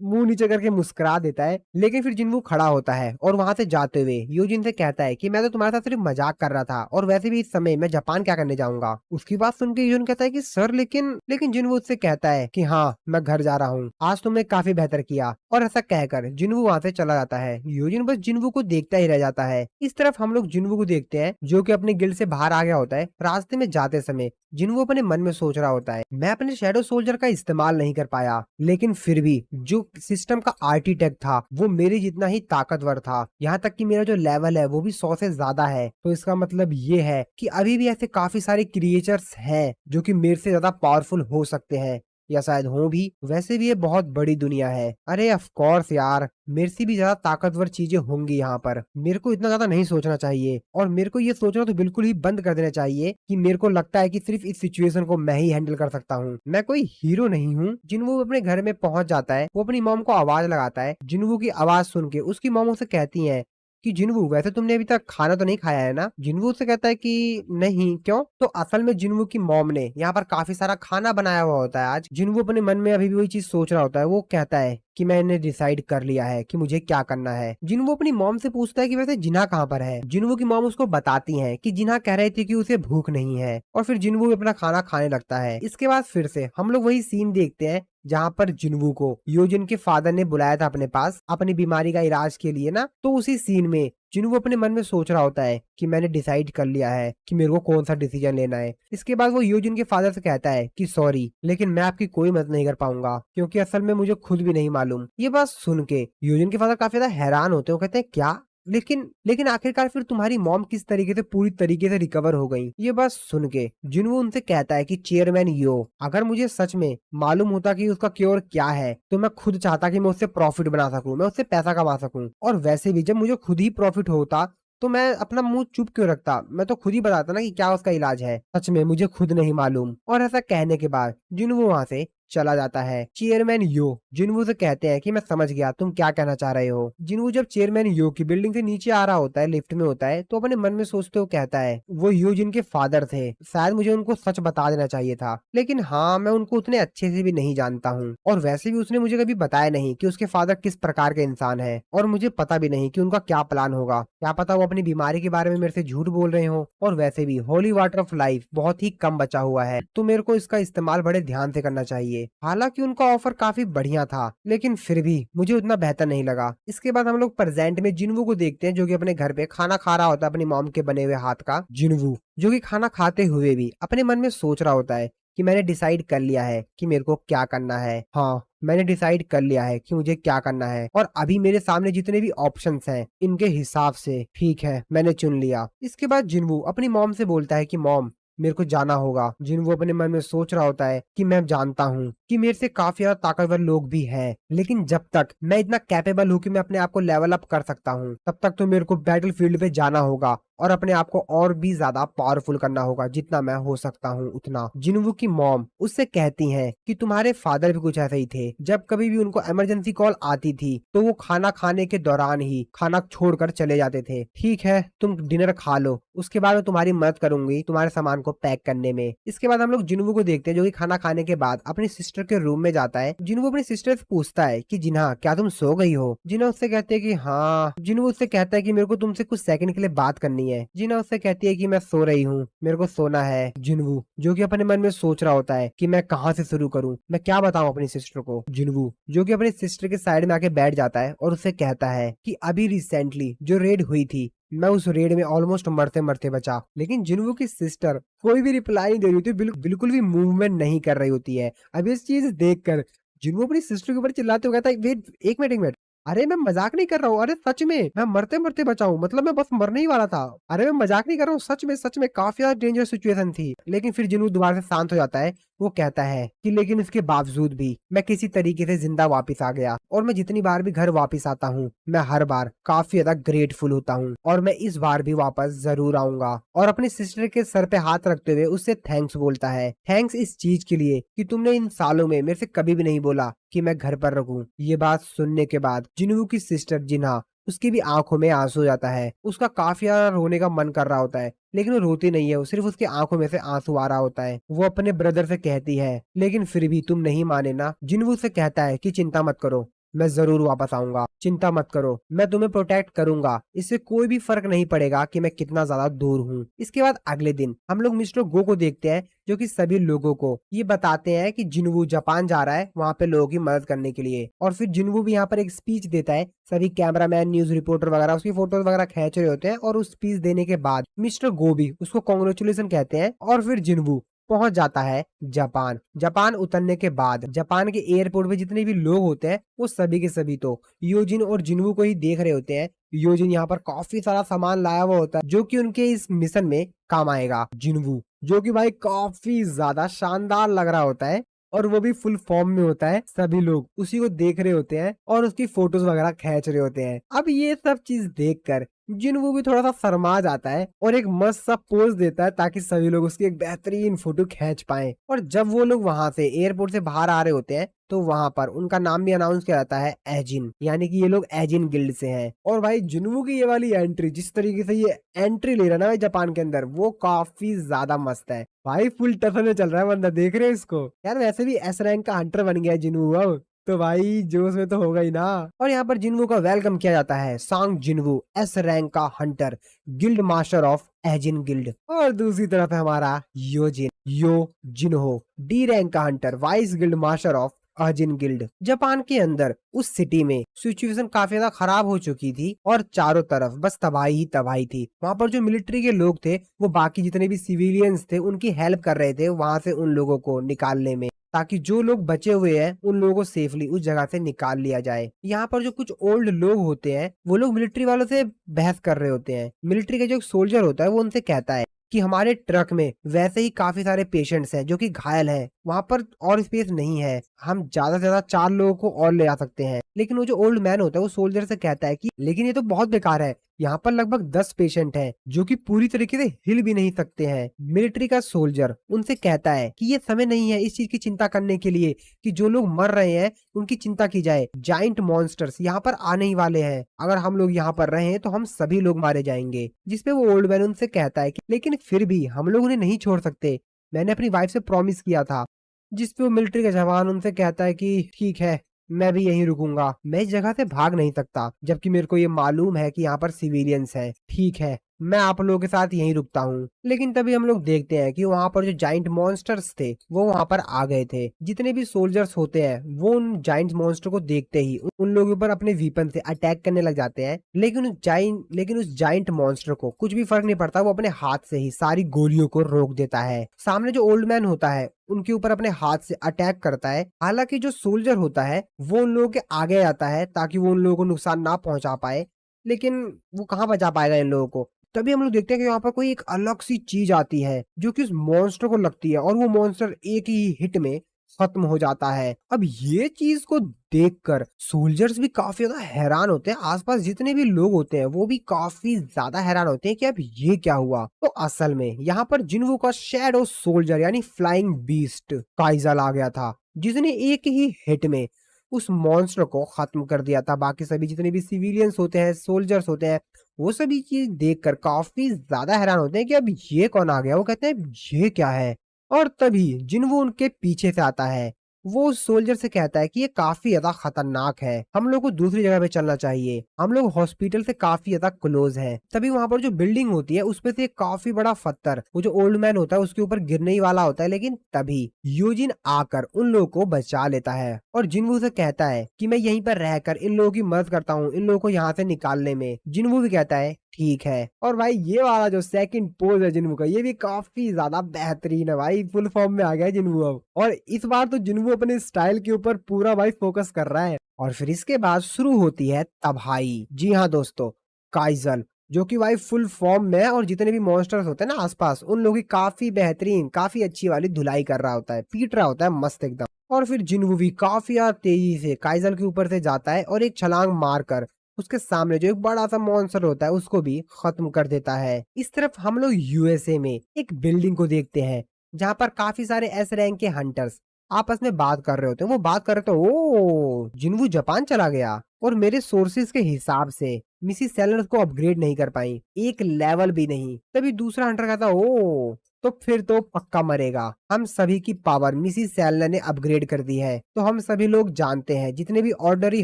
[SPEAKER 1] मुंह नीचे करके मुस्कुरा देता है, लेकिन फिर जिनवू खड़ा होता है और वहां से जाते हुए योजिन से कहता है कि मैं तो तुम्हारे साथ सिर्फ मजाक कर रहा था और वैसे भी इस समय मैं जापान क्या करने जाऊंगा। उसकी बात सुन के योजिन कहता है कि सर लेकिन जिनवू उससे कहता है कि हाँ मैं घर जा रहा हूँ, आज तुमने काफी बेहतर किया। और ऐसा कहकर जिनवू वहां से चला जाता है। योजिन बस जिनवू को देखता ही रह जाता है। इस तरफ हम लोग जिनवू को देखते हैं जो कि अपने गिल्ड से बाहर आ गया होता है। रास्ते में जाते समय जिनवू अपने मन में सोच रहा होता है मैं अपने शैडो सोल्जर का इस्तेमाल नहीं कर पाया, लेकिन फिर भी जो सिस्टम का आर्किटेक्ट था वो मेरे जितना ही ताकतवर था, यहाँ तक कि मेरा जो लेवल है वो भी 100 से ज्यादा है। तो इसका मतलब ये है कि अभी भी ऐसे काफी सारे क्रिएचर्स हैं जो कि मेरे से ज्यादा पावरफुल हो सकते हैं, या शायद हो भी। वैसे भी ये बहुत बड़ी दुनिया है। अरे ऑफ कोर्स यार, मेरे से भी ज्यादा ताकतवर चीजें होंगी यहाँ पर। मेरे को इतना ज्यादा नहीं सोचना चाहिए और मेरे को ये सोचना तो बिल्कुल ही बंद कर देना चाहिए कि मेरे को लगता है कि सिर्फ इस सिचुएशन को मैं ही हैंडल कर सकता हूँ। मैं कोई हीरो नहीं हूँ। जिनवू अपने घर में पहुंच जाता है, वो अपनी मॉम को आवाज लगाता है। जिनवू की आवाज सुन के उसकी मॉम उसे कहती है कि जिनवू वैसे तुमने अभी तक खाना तो नहीं खाया है ना? जिनवू उससे कहता है कि नहीं, क्यों? तो असल में जिनवू की मॉम ने यहाँ पर काफी सारा खाना बनाया हुआ होता है आज। जिनवू अपने मन में अभी भी वही चीज सोच रहा होता है। वो कहता है कि मैंने डिसाइड कर लिया है कि मुझे क्या करना है। जिनवू अपनी मॉम से पूछता है कि वैसे जिन्हा कहाँ पर है। जिनवू की मॉम उसको बताती है कि जिन्हा कह रहे थे कि उसे भूख नहीं है और फिर जिनवू अपना खाना खाने लगता है। इसके बाद फिर से हम लोग वही सीन देखते हैं जहाँ पर जिनवू को योजिन के फादर ने बुलाया था अपने पास अपनी बीमारी का इलाज के लिए ना। तो उसी सीन में जिनवू अपने मन में सोच रहा होता है कि मैंने डिसाइड कर लिया है कि मेरे को कौन सा डिसीजन लेना है। इसके बाद वो योजिन के फादर से कहता है कि सॉरी, लेकिन मैं आपकी कोई मदद नहीं कर पाऊंगा क्योंकि असल में मुझे खुद भी नहीं मालूम। ये बात सुन के योजिन के फादर काफी ज्यादा हैरान होते हैं। वो कहते हैं क्या, लेकिन आखिरकार फिर तुम्हारी मॉम किस तरीके से पूरी तरीके से रिकवर हो गई? ये बात सुन के जिनवू उनसे कहता है कि चेयरमैन यो, अगर मुझे सच में मालूम होता कि उसका क्योर क्या है तो मैं खुद चाहता कि मैं उससे प्रॉफिट बना सकूं, मैं उससे पैसा कमा सकूं। और वैसे भी जब मुझे खुद ही प्रॉफिट होता तो मैं अपना मुंह चुप क्यों रखता, मैं तो खुद ही बताता ना कि क्या उसका इलाज है। सच में मुझे खुद नहीं मालूम। और ऐसा कहने के बाद जिनवू वहां से चला जाता है। चेयरमैन यो जिन्वू से कहते हैं कि मैं समझ गया तुम क्या कहना चाह रहे हो। जिन्वू जब चेयरमैन यो की बिल्डिंग से नीचे आ रहा होता है, लिफ्ट में होता है, तो अपने मन में सोचते हुए कहता है वो यो जिनके फादर थे, शायद मुझे उनको सच बता देना चाहिए था, लेकिन हाँ मैं उनको उतने अच्छे से भी नहीं जानता हूँ, और वैसे भी उसने मुझे कभी बताया नहीं कि उसके फादर किस प्रकार के इंसान है, और मुझे पता भी नहीं कि उनका क्या प्लान होगा। क्या पता वो अपनी बीमारी के बारे में मेरे से झूठ बोल रहे हो, और वैसे भी होली वाटर ऑफ लाइफ बहुत ही कम बचा हुआ है, तो मेरे को इसका इस्तेमाल बड़े ध्यान से करना चाहिए। हालांकि उनका ऑफर काफी बढ़िया था, लेकिन फिर भी मुझे उतना बेहतर नहीं लगा। इसके बाद हम लोग प्रेजेंट में जिन्वू को देखते हैं, जो कि अपने घर पे खाना खा रहा होता है अपनी मॉम के बने हुए हाथ का। जिन्वू जो कि खाना खाते हुए भी अपने मन में सोच रहा होता है कि मैंने डिसाइड कर लिया है कि मेरे को क्या करना है। हाँ, मैंने डिसाइड कर लिया है कि मुझे क्या करना है, और अभी मेरे सामने जितने भी ऑप्शंस हैं इनके हिसाब से ठीक है मैंने चुन लिया। इसके बाद जिन्वू अपनी मॉम से बोलता है कि मॉम मेरे को जाना होगा। जिन्वू अपने मन में सोच रहा होता है कि मैं जानता हूँ कि मेरे से काफी ज्यादा ताकतवर लोग भी हैं, लेकिन जब तक मैं इतना कैपेबल हूँ कि मैं अपने आप को लेवल अप कर सकता हूँ, तब तक तो मेरे को बैटल फील्ड पे जाना होगा और अपने आप को और भी ज्यादा पावरफुल करना होगा, जितना मैं हो सकता हूँ उतना। जिन्वू की मॉम उससे कहती हैं कि तुम्हारे फादर भी कुछ ऐसे ही थे, जब कभी भी उनको इमरजेंसी कॉल आती थी तो वो खाना खाने के दौरान ही खाना छोड़कर चले जाते थे। ठीक है तुम डिनर खा लो, उसके बाद मैं तुम्हारी मदद करूंगी तुम्हारे सामान को पैक करने में। इसके बाद हम लोग जिन्वू को देखते हैं, जो कि खाना खाने के बाद अपनी सिस्टर के रूम में जाता है। जिन्वू अपनी सिस्टर से पूछता है कि जिन्हा क्या तुम सो गई हो। जिन्हा उससे कहते हैं कि हाँ। जिन्वू उससे कहता है कि मेरे को तुमसे कुछ सेकंड के लिए बात करनी है। जिन्हा उससे कहती है कि मैं सो रही हूँ, मेरे को सोना है। जिन्वू जो कि अपने मन में सोच रहा होता है कि मैं कहाँ से शुरू करूँ, मैं क्या बताऊँ अपनी सिस्टर को। जिन्वू जो कि अपनी सिस्टर के साइड में आके बैठ जाता है और उससे कहता है कि अभी रिसेंटली जो रेड हुई थी, मैं उस रेड में ऑलमोस्ट मरते मरते बचा। लेकिन जिन्वू की सिस्टर कोई भी रिप्लाई नहीं दे रही होती, बिल्कुल भी मूवमेंट नहीं कर रही होती है। अब इस चीज देखकर जिन्वू अपनी सिस्टर के ऊपर चिल्लाते हुए कहता है वेट एक मिनट एक मिनट, अरे मैं मजाक नहीं कर रहा हूँ, अरे सच में मैं मरते मरते बचा हूँ, मतलब मैं बस मरने ही वाला था। अरे मैं मजाक नहीं कर रहा हूँ, सच में काफी ज्यादा डेंजर सिचुएशन थी। लेकिन फिर जिन्वू दोबारा से शांत हो जाता है। वो कहता है कि लेकिन इसके बावजूद भी मैं किसी तरीके से जिंदा वापस आ गया, और मैं जितनी बार भी घर वापस आता हूँ मैं हर बार काफी ज्यादा ग्रेटफुल होता हूँ, और मैं इस बार भी वापस जरूर आऊंगा। और अपनी सिस्टर के सर पे हाथ रखते हुए उससे थैंक्स बोलता है। थैंक्स इस चीज के लिए कि तुमने इन सालों में मेरे से कभी भी नहीं बोला कि मैं घर पर रुकूं। ये बात सुनने के बाद जिन्वू की सिस्टर जिन्हा उसकी भी आंखों में आंसू हो जाता है। उसका काफी ज्यादा रोने का मन कर रहा होता है, लेकिन वो रोती नहीं है, वो सिर्फ उसकी आंखों में से आंसू आ रहा होता है। वो अपने ब्रदर से कहती है लेकिन फिर भी तुम नहीं माने ना। जिन्वू से कहता है कि चिंता मत करो, मैं जरूर वापस आऊंगा, चिंता मत करो, मैं तुम्हें प्रोटेक्ट करूंगा, इससे कोई भी फर्क नहीं पड़ेगा कि मैं कितना ज्यादा दूर हूँ। इसके बाद अगले दिन हम लोग मिस्टर गो को देखते हैं, जो कि सभी लोगों को ये बताते हैं कि जिन्वू जापान जा रहा है वहाँ पे लोगों की मदद करने के लिए। और फिर जिन्वू भी यहाँ पर एक स्पीच देता है। सभी कैमरामैन न्यूज रिपोर्टर वगैरह उसकी फोटोज वगैरह खींच रहे होते हैं, और उस स्पीच देने के बाद मिस्टर गो भी उसको कॉन्ग्रेचुलेशन कहते हैं। और फिर जिन्वू पहुंच जाता है जापान। जापान उतरने के बाद जापान के एयरपोर्ट पे जितने भी लोग होते हैं वो सभी के सभी तो योजिन और जिन्वू को ही देख रहे होते हैं। योजिन यहाँ पर काफी सारा सामान लाया हुआ होता है, जो कि उनके इस मिशन में काम आएगा। जिन्वू जो कि भाई काफी ज्यादा शानदार लग रहा होता है, और वो भी फुल फॉर्म में होता है। सभी लोग उसी को देख रहे होते हैं और उसकी फोटोज वगैरह खींच रहे होते हैं। अब ये सब चीज देखकर जिन्वू भी थोड़ा सा शर्मा जाता है और एक मस्त सा पोज देता है, ताकि सभी लोग उसकी एक बेहतरीन फोटो खींच पाए। और जब वो लोग वहां से एयरपोर्ट से बाहर आ रहे होते हैं, तो वहां पर उनका नाम भी अनाउंस किया जाता है एजिन, यानी कि ये लोग एजिन गिल्ड से हैं। और भाई जिन्वू की ये वाली एंट्री, जिस तरीके से ये एंट्री ले रहा है ना भाई जापान के अंदर, वो काफी ज्यादा मस्त है भाई। फुल टफन में चल रहा है बंदा, देख रहे हो इसको यार। वैसे भी एस रैंक का हंटर बन गया है जिन्वू अब, तो भाई जोश में तो होगा ही ना। और यहाँ पर जिन्वू का वेलकम किया जाता है। सांग जिन्वू एस रैंक का hunter, guild master of Ahjin guild. और दूसरी तरफ है हमारा Yoojin Yoo Jinho, D rank का hunter, vice guild master of Ahjin guild. Japan के अंदर उस सिटी में सिचुएशन काफी ज्यादा खराब हो चुकी थी, और चारों तरफ बस तबाही ही तबाही थी। वहाँ पर जो मिलिट्री के लोग थे वो बाकी जितने भी सिविलियंस थे उनकी हेल्प कर रहे थे वहां से उन लोगों को निकालने में, ताकि जो लोग बचे हुए हैं उन लोगों को सेफली उस जगह से निकाल लिया जाए। यहाँ पर जो कुछ ओल्ड लोग होते हैं वो लोग मिलिट्री वालों से बहस कर रहे होते हैं। मिलिट्री का जो सोल्जर होता है वो उनसे कहता है कि हमारे ट्रक में वैसे ही काफी सारे पेशेंट्स हैं जो कि घायल हैं, वहां पर और स्पेस नहीं है, हम ज्यादा से ज्यादा 4 लोगों को और ले आ सकते हैं। लेकिन वो जो ओल्ड मैन होता है वो सोल्जर से कहता है कि लेकिन ये तो बहुत बेकार है, यहाँ पर लगभग 10 पेशेंट हैं जो कि पूरी तरीके से हिल भी नहीं सकते हैं। मिलिट्री का सोल्जर उनसे कहता है कि ये समय नहीं है इस चीज की चिंता करने के लिए कि जो लोग मर रहे हैं उनकी चिंता की जाए। जाइंट मॉन्स्टर्स यहाँ पर आने ही वाले हैं, अगर हम लोग यहाँ पर रहे तो हम सभी लोग मारे जाएंगे। जिसपे वो ओल्ड मैन उनसे कहता है कि लेकिन फिर भी हम लोग उन्हें नहीं छोड़ सकते, मैंने अपनी वाइफ से प्रॉमिस किया था। जिसपे वो मिलिट्री का जवान उनसे कहता है कि ठीक है, मैं भी यहीं रुकूंगा, मैं इस जगह से भाग नहीं सकता, जबकि मेरे को ये मालूम है कि यहाँ पर सिविलियंस हैं। ठीक है, मैं आप लोगों के साथ यहीं रुकता हूँ। लेकिन तभी हम लोग देखते हैं कि वहाँ पर जो जाइंट मॉन्स्टर्स थे वो वहाँ पर आ गए थे। जितने भी सोल्जर्स होते हैं वो उन जाइंट मॉन्स्टर को देखते ही उन लोगों पर अपने वीपन से अटैक करने लग जाते हैं। लेकिन उस जाइंट मॉन्स्टर को कुछ भी फर्क नहीं पड़ता, वो अपने हाथ से ही सारी गोलियों को रोक देता है। सामने जो ओल्ड मैन होता है उनके ऊपर अपने हाथ से अटैक करता है। हालांकि जो सोल्जर होता है वो उन लोगों के आगे आता है ताकि वो उन लोगों को नुकसान ना पहुंचा पाए, लेकिन वो कहाँ बचा पाएगा इन लोगों को। तभी हम लोग देखते हैं कि यहाँ पर कोई एक अलग सी चीज आती है जो कि उस मॉन्स्टर को लगती है और वो मॉन्स्टर एक ही हिट में खत्म हो जाता है। अब ये चीज को देखकर सोल्जर्स भी काफी ज्यादा हैरान होते हैं, आसपास जितने भी लोग होते हैं वो भी काफी ज्यादा हैरान होते हैं कि अब ये क्या हुआ। तो असल में यहाँ पर जिन्वू का शैडो सोल्जर यानी फ्लाइंग बीस्ट काइजल आ गया था, जिसने एक ही हिट में उस मॉन्स्टर को खत्म कर दिया था। बाकी सभी जितने भी सिविलियंस होते हैं, सोल्जर्स होते हैं, वो सभी चीज देखकर काफी ज्यादा हैरान होते हैं कि अब ये कौन आ गया। वो कहते हैं ये क्या है। और तभी जिन्वू उनके पीछे से आता है। वो उस सोल्जर से कहता है कि ये काफी ज्यादा खतरनाक है, हम लोग को दूसरी जगह पे चलना चाहिए, हम लोग हॉस्पिटल से काफी ज्यादा क्लोज हैं। तभी वहां पर जो बिल्डिंग होती है उसपे से एक काफी बड़ा पत्थर वो जो ओल्ड मैन होता है उसके ऊपर गिरने ही वाला होता है, लेकिन तभी यूजिन आकर उन लोगों को बचा लेता है और जिन्वू से कहता है कि मैं यहीं पर रहकर इन लोगों की मदद करता हूँ इन लोगों को यहाँ से निकालने में। जिन्वू भी कहता है ठीक है। और भाई ये वाला जो सेकंड पोज है जिन्वू का, ये भी काफी ज्यादा बेहतरीन है भाई, फुल फॉर्म में आ गया है जिन्वू अब। और इस बार तो जिन्वू अपने स्टाइल के ऊपर पूरा भाई फोकस कर रहा है। और फिर इसके बाद शुरू होती है तबाही। जी हाँ दोस्तों, काइजल जो कि भाई फुल फॉर्म में है और जितने भी मॉन्स्टर्स होते हैं ना आसपास उन लोगों की काफी बेहतरीन काफी अच्छी वाली धुलाई कर रहा होता है, पीट रहा होता है मस्त एकदम। और फिर जिन्वू भी काफी तेजी से काइजल के ऊपर से जाता है और एक छलांग मारकर उसके सामने जो एक बड़ा सा मॉन्स्टर होता है उसको भी खत्म कर देता है। इस तरफ हम लोग यूएसए में एक बिल्डिंग को देखते हैं जहाँ पर काफी सारे एस रैंक के हंटर्स आपस में बात कर रहे होते हैं। वो बात कर रहे थे, ओ जिन्वू जापान चला गया और मेरे सोर्सेज के हिसाब से मिसिस सेलर को अपग्रेड नहीं कर पाई, एक लेवल भी नहीं। तभी दूसरा हंटर कहता, ओ तो फिर तो पक्का मरेगा, हम सभी की पावर मिसिस सेलर ने अपग्रेड कर दी है। तो हम सभी लोग जानते हैं जितने भी ऑर्डनरी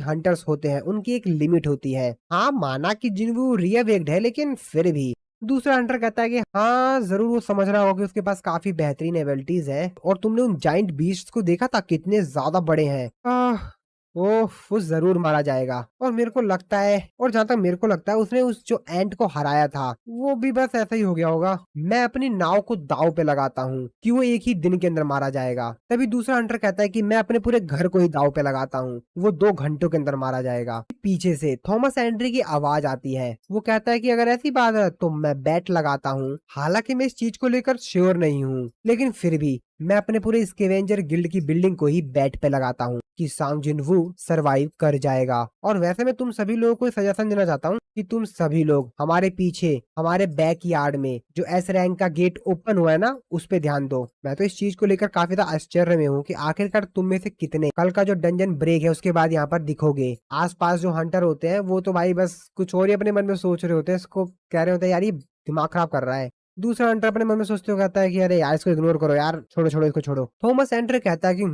[SPEAKER 1] हंटर्स होते हैं उनकी एक लिमिट होती है। हाँ माना कि जिन्वू रियवेक्ड है, लेकिन फिर भी दूसरा हंटर कहता है कि हाँ जरूर वो समझ रहा होगा कि उसके पास काफी बेहतरीन एबिलिटीज है। और तुमने उन जाइंट बीस्ट्स को देखा था कितने ज्यादा बड़े हैं। ओह वो जरूर मारा जाएगा। और मेरे को लगता है, और जहां तक मेरे को लगता है उसने उस जो एंट को हराया था वो भी बस ऐसा ही हो गया होगा। मैं अपनी नाव को दाव पे लगाता हूँ कि वो एक ही दिन के अंदर मारा जाएगा। तभी दूसरा हंटर कहता है कि मैं अपने पूरे घर को ही दाव पे लगाता हूँ, वो 2 घंटों के अंदर मारा जाएगा। पीछे से थॉमस एंड्री की आवाज आती है। वो कहता है कि अगर ऐसी बात है तो मैं बैट लगाता हूँ। हालांकि मैं इस चीज को लेकर श्योर नहीं हूँ, लेकिन फिर भी मैं अपने पूरे स्केवेंजर गिल्ड की बिल्डिंग को ही बैट पे लगाता हूँ कि सांग जिन्वू सरवाइव कर जाएगा। और वैसे मैं तुम सभी लोगों को सजेशन देना चाहता हूँ कि तुम सभी लोग हमारे पीछे हमारे बैक यार्ड में जो एस रैंक का गेट ओपन हुआ है ना उस पे ध्यान दो। मैं तो इस चीज को लेकर काफी ज्यादा आश्चर्य में हूँ कि आखिरकार तुम में से कितने कल का जो डंजन ब्रेक है उसके बाद यहाँ पर दिखोगे। आसपास जो हंटर होते हैं वो तो भाई बस कुछ और ही अपने मन में सोच रहे होते हैं, इसको कह रहे होते हैं यार ये दिमाग खराब कर रहा है। दूसरा एंटर अपने मन में सोचते हुए कहता है कि अरे यार इसको इग्नोर करो यार, छोड़ो छोड़ो इसको छोड़ो। थॉमस एंटर कहता है कि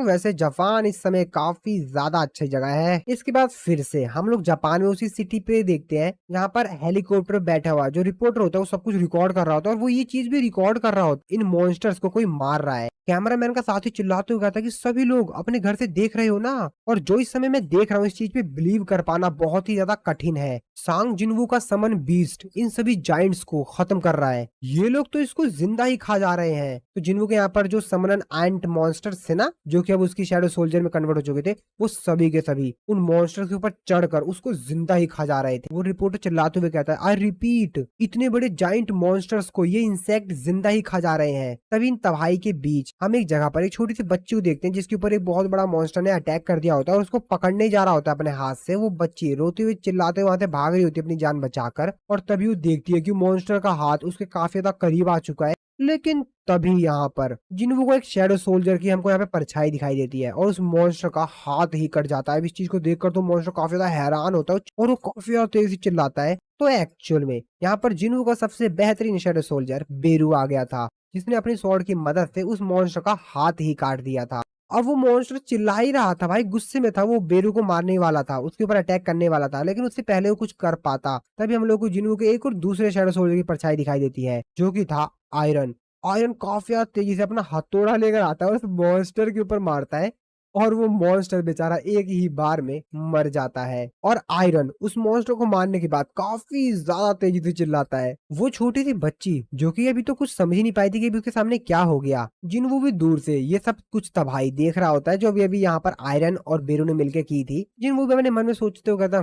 [SPEAKER 1] वैसे जापान इस समय काफी ज्यादा अच्छी जगह है। इसके बाद फिर से हम लोग जापान में उसी सिटी पे देखते हैं जहाँ पर हेलीकॉप्टर बैठा हुआ जो रिपोर्टर होता है वो सब कुछ रिकॉर्ड कर रहा होता है और वो ये चीज भी रिकॉर्ड कर रहा होता है, इन मॉन्स्टर्स को कोई मार रहा है। कैमरामैन का साथ ही चिल्लाते हुए कहता है कि सभी लोग अपने घर से देख रहे हो ना, और जो इस समय मैं देख रहा हूँ इस चीज पे बिलीव कर पाना बहुत ही ज्यादा कठिन है। सांग जिन्वू का समन बीस्ट इन सभी जाइंट्स को खत्म कर रहा है, ये लोग तो इसको जिंदा ही खा जा रहे हैं। तो जिन्वू के यहाँ पर जो समनन एंट मॉन्स्टर्स थे ना जो कि अब उसकी शैडो सोल्जर में कन्वर्ट हो चुके थे, वो सभी के सभी उन मॉन्स्टर्स के ऊपर चढ़कर उसको जिंदा ही खा जा रहे थे। वो रिपोर्टर चिल्लाते हुए कहता है, आई रिपीट, इतने बड़े जाइंट मॉन्स्टर्स को ये इंसेक्ट जिंदा ही खा जा रहे हैं। तभी इन तबाही के बीच हम एक जगह पर एक छोटी सी बच्ची को देखते हैं जिसके ऊपर एक बहुत बड़ा मॉन्स्टर ने अटैक कर दिया होता है और उसको पकड़ने जा रहा होता है अपने हाथ से। वो बच्ची रोते हुए चिल्लाते हुए वहां से भाग भाग रही होती है अपनी जान बचाकर, और तभी वो देखती है कि मॉन्स्टर का हाथ उसके काफी ज्यादा करीब आ चुका है। लेकिन तभी यहाँ पर जिन्वू को एक शैडो सोल्जर की हमको यहाँ पे परछाई दिखाई देती है और उस मॉन्स्टर का हाथ ही कट जाता है। अब इस चीज को देखकर तो मॉन्स्टर काफी ज्यादा हैरान होता है और वो काफी ज्यादा तेजी से चिल्लाता है। तो एक्चुअल में यहाँ पर जिन्वू का सबसे बेहतरीन शैडो सोल्जर बेरू आ गया था, जिसने अपनी स्वॉर्ड की मदद से उस मॉन्स्टर का हाथ ही काट दिया था। अब वो मॉन्स्टर चिल्ला ही रहा था भाई, गुस्से में था, वो बेरू को मारने वाला था, उसके ऊपर अटैक करने वाला था, लेकिन उससे पहले वो कुछ कर पाता। तभी हम लोग को जिन्वू के एक और दूसरे शैडो सोल्जर की परछाई दिखाई देती है, जो कि था आयरन। आयरन काफी ज्यादा तेजी से अपना हथौड़ा लेकर आता है और उस मॉन्स्टर के ऊपर मारता है, और वो मॉन्स्टर बेचारा एक ही बार में मर जाता है। और आयरन उस मॉन्स्टर को मारने के बाद काफी ज्यादा तेजी से चिल्लाता है। वो छोटी सी बच्ची जो कि अभी तो कुछ समझ ही नहीं पाई थी कि अभी उसके सामने क्या हो गया, जिन्वू भी दूर से ये सब कुछ तबाही देख रहा होता है जो अभी यहाँ पर आयरन और बेरू ने मिलकर की थी। जिन्वू भी अपने मन में सोचते हुए कहता,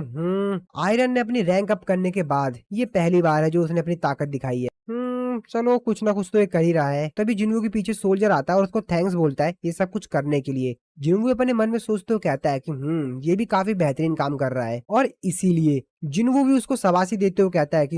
[SPEAKER 1] आयरन ने अपनी रैंक अप करने के बाद ये पहली बार है जो उसने अपनी ताकत दिखाई है। चलो कुछ ना कुछ तो ये कर ही रहा है। तभी जिन्वू के पीछे सोल्जर आता है और उसको थैंक्स बोलता है ये सब कुछ करने के लिए। जिन्वू अपने मन में सोचते हुए कहता है कि ये भी काफी बेहतरीन काम कर रहा है, और इसीलिए जिन्वू भी उसको शाबाशी देते हुए कहता है कि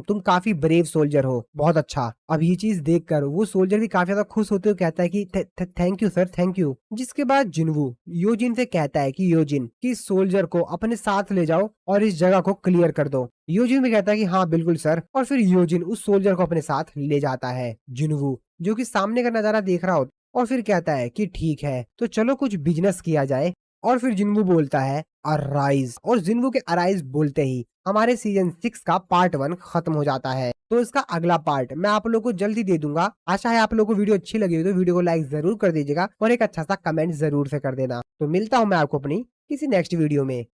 [SPEAKER 1] तुम काफी ब्रेव सोल्जर हो, बहुत अच्छा। अब ये चीज देखकर वो सोल्जर भी काफी ज्यादा खुश होते हुए कहता है कि thank you sir, thank you. जिसके बाद जिन्वू योजिन से कहता है कि योजिन कि सोल्जर को अपने साथ ले जाओ और इस जगह को क्लियर कर दो। योजिन भी कहता है कि हाँ बिल्कुल सर, और फिर योजिन उस सोल्जर को अपने साथ ले जाता है। जिन्वू जो कि सामने का नजारा देख रहा होता और फिर कहता है कि ठीक है तो चलो कुछ बिजनेस किया जाए। और फिर जिन्वू बोलता है अराइज, और जिन्वू के अराइज बोलते ही हमारे सीजन 6 का पार्ट 1 खत्म हो जाता है। तो इसका अगला पार्ट मैं आप लोगों को जल्दी दे दूंगा। आशा है आप लोगों को वीडियो अच्छी लगी हो तो वीडियो को लाइक जरूर कर दीजिएगा और एक अच्छा सा कमेंट जरूर से कर देना। तो मिलता हूँ मैं आपको अपनी किसी नेक्स्ट वीडियो में।